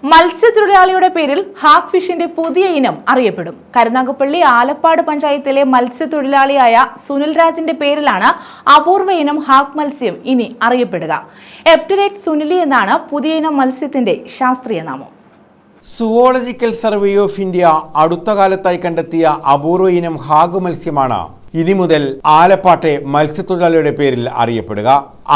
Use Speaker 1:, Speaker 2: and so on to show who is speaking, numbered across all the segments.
Speaker 1: മത്സ്യത്തൊഴിലാളിയുടെ പേരിൽ ഹാക്ക് ഫിഷിന്റെ പുതിയ ഇനം അറിയപ്പെടും. കരുനാഗപ്പള്ളി ആലപ്പാട് പഞ്ചായത്തിലെ മത്സ്യത്തൊഴിലാളിയായ സുനിൽ രാജിന്റെ പേരിലാണ് അപൂർവ ഇനം ഹാക്ക് മത്സ്യം ഇനി അറിയപ്പെടുക. എപ്റ്ററേറ്റ് സുനിലി എന്നാണ് പുതിയ ഇനം മത്സ്യത്തിന്റെ ശാസ്ത്രീയ നാമം.
Speaker 2: സുവോളജിക്കൽ സർവേ ഓഫ് ഇന്ത്യ അടുത്ത കാലത്തായി കണ്ടെത്തിയ അപൂർവ ഇനം ഹാഗ് മത്സ്യമാണ് ഇനി മുതൽ ആലപ്പാട്ടെ മത്സ്യത്തൊഴിലാളിയുടെ പേരിൽ അറിയപ്പെടുക.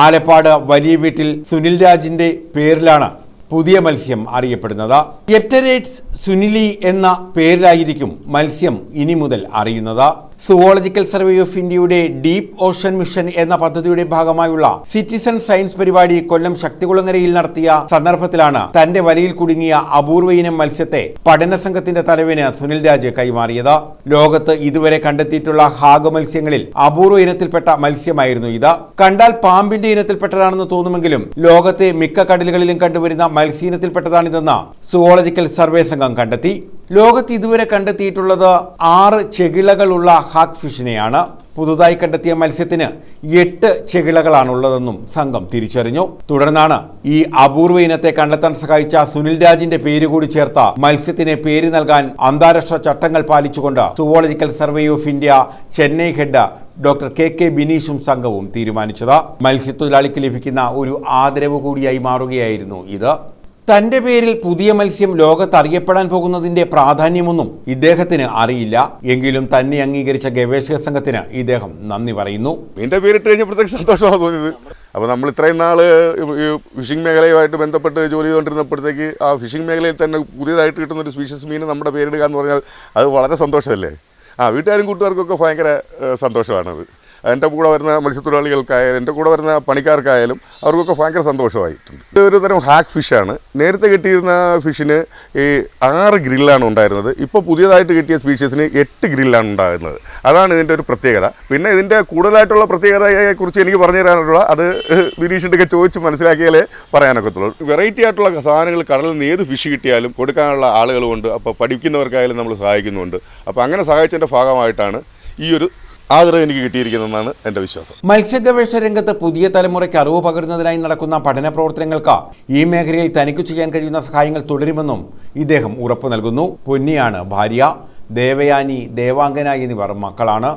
Speaker 2: ആലപ്പാട് വലിയ വീട്ടിൽ സുനിൽ രാജിന്റെ പേരിലാണ് പുതിയ മത്സ്യം അറിയപ്പെടുന്നത്. എപ്റ്ററേറ്റ്സ് സുനിലി എന്ന പേരിലായിരിക്കും മത്സ്യം ഇനി മുതൽ അറിയുന്നത്. സുവോളജിക്കൽ സർവേ ഓഫ് ഇന്ത്യയുടെ ഡീപ് ഓഷൻ മിഷൻ എന്ന പദ്ധതിയുടെ ഭാഗമായുള്ള സിറ്റിസൺ സയൻസ് പരിപാടി കൊല്ലം ശക്തികുളങ്ങരയിൽ നടത്തിയ സന്ദർഭത്തിലാണ് തന്റെ വലയിൽ കുടുങ്ങിയ അപൂർവ ഇനം മത്സ്യത്തെ പഠന സംഘത്തിന്റെ തലവന് സുനിൽ രാജ് കൈമാറിയത്. ലോകത്ത് ഇതുവരെ കണ്ടെത്തിയിട്ടുള്ള ഹാഗ് മത്സ്യങ്ങളിൽ അപൂർവ ഇനത്തിൽപ്പെട്ട മത്സ്യമായിരുന്നു ഇത്. കണ്ടാൽ പാമ്പിന്റെ ഇനത്തിൽപ്പെട്ടതാണെന്ന് തോന്നുമെങ്കിലും ലോകത്തെ മിക്ക കടലുകളിലും കണ്ടുവരുന്ന മത്സ്യ ഇനത്തിൽപ്പെട്ടതാണിതെന്ന് സുവോളജിക്കൽ സർവേ സംഘം കണ്ടെത്തി. ലോകത്ത് ഇതുവരെ കണ്ടെത്തിയിട്ടുള്ളത് 6 ചെകിളകളുള്ള ഹാഗ് ഫിഷിനെയാണ്. പുതുതായി കണ്ടെത്തിയ മത്സ്യത്തിന് 8 ചെകിളകളാണുള്ളതെന്നും സംഘം തിരിച്ചറിഞ്ഞു. തുടർന്നാണ് ഈ അപൂർവ ഇനത്തെ കണ്ടെത്താൻ സഹായിച്ച സുനിൽ രാജിന്റെ പേര് കൂടി ചേർത്ത മത്സ്യത്തിന് പേര് നൽകാൻ അന്താരാഷ്ട്ര ചട്ടങ്ങൾ പാലിച്ചുകൊണ്ട് zoological survey of India Chennai head doctor K ബിനീഷും സംഘവും തീരുമാനിച്ചത്. മത്സ്യത്തൊഴിലാളിക്ക് ലഭിക്കുന്ന ഒരു ആദരവ് കൂടിയായി മാറുകയായിരുന്നു ഇത്. തന്റെ പേരിൽ പുതിയ മത്സ്യം ലോകത്ത് അറിയപ്പെടാൻ പോകുന്നതിന്റെ പ്രാധാന്യമൊന്നും ഇദ്ദേഹത്തിന് അറിയില്ല. എങ്കിലും തന്നെ അംഗീകരിച്ച ഗവേഷക സംഘത്തിന് ഇദ്ദേഹം നന്ദി പറയുന്നു.
Speaker 3: എന്റെ പേരിട്ട് കഴിഞ്ഞപ്പോഴത്തേക്ക് സന്തോഷമാണ് തോന്നിയത്. അപ്പോൾ നമ്മൾ ഇത്രയും നാൾ ഈ ഫിഷിംഗ് മേഖലയുമായിട്ട് ബന്ധപ്പെട്ട് ജോലി ചെയ്തുകൊണ്ടിരുന്നപ്പോഴത്തേക്ക് ആ ഫിഷിംഗ് മേഖലയിൽ തന്നെ പുതിയതായിട്ട് കിട്ടുന്ന ഒരു സ്പീഷ്യസ് മീൻ നമ്മുടെ പേരിടുക എന്ന് പറഞ്ഞാൽ അത് വളരെ സന്തോഷമല്ലേ. വീട്ടുകാരും കൂട്ടുകാർക്കൊക്കെ ഭയങ്കര സന്തോഷമാണത്. എൻ്റെ കൂടെ വരുന്ന മത്സ്യത്തൊഴിലാളികൾക്കായാലും എൻ്റെ കൂടെ വരുന്ന പണിക്കാർക്കായാലും അവർക്കൊക്കെ ഭയങ്കര സന്തോഷമായിട്ടുണ്ട്. ഇതൊരു തരം ഹാക്ക് ഫിഷാണ്. നേരത്തെ കിട്ടിയിരുന്ന ഫിഷിന് ഈ 6 ഗ്രില്ലാണ് ഉണ്ടായിരുന്നത്. ഇപ്പോൾ പുതിയതായിട്ട് കിട്ടിയ സ്പീഷ്യസിന് 8 ഗ്രില്ലാണ് ഉണ്ടാകുന്നത്. അതാണ് ഇതിൻ്റെ ഒരു പ്രത്യേകത. പിന്നെ ഇതിൻ്റെ കൂടുതലായിട്ടുള്ള പ്രത്യേകതയെക്കുറിച്ച് എനിക്ക് പറഞ്ഞു തരാനുള്ള അത് ബിനീഷിൻ്റെയൊക്കെ ചോദിച്ച് മനസ്സിലാക്കിയാലേ പറയാനൊക്കത്തുള്ളൂ. വെറൈറ്റി ആയിട്ടുള്ള സാധനങ്ങൾ കടലിൽ നിന്ന് ഏത് ഫിഷ് കിട്ടിയാലും കൊടുക്കാനുള്ള ആളുകളുമുണ്ട്. അപ്പോൾ പഠിക്കുന്നവർക്കായാലും നമ്മൾ സഹായിക്കുന്നുണ്ട്. അപ്പോൾ അങ്ങനെ സഹായിച്ചതിൻ്റെ ഭാഗമായിട്ടാണ് ഈ ഒരു ആദരവ് എനിക്ക് കിട്ടിയിരിക്കുന്നതെന്നാണ് എൻ്റെ വിശ്വാസം.
Speaker 2: മത്സ്യഗവേഷണ രംഗത്ത് പുതിയ തലമുറയ്ക്ക് അറിവ് പകരുന്നതിനായി നടക്കുന്ന പഠന പ്രവർത്തനങ്ങൾക്ക് ഈ മേഖലയിൽ തനിക്ക് ചെയ്യാൻ കഴിയുന്ന സഹായങ്ങൾ തുടരുമെന്നും ഇദ്ദേഹം ഉറപ്പു നൽകുന്നു. പൊന്നിയാണ് ഭാര്യ. ദേവയാനി, ദേവാംഗന എന്നിവർ മക്കളാണ്.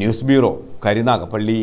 Speaker 2: News bureau, Karunagappally.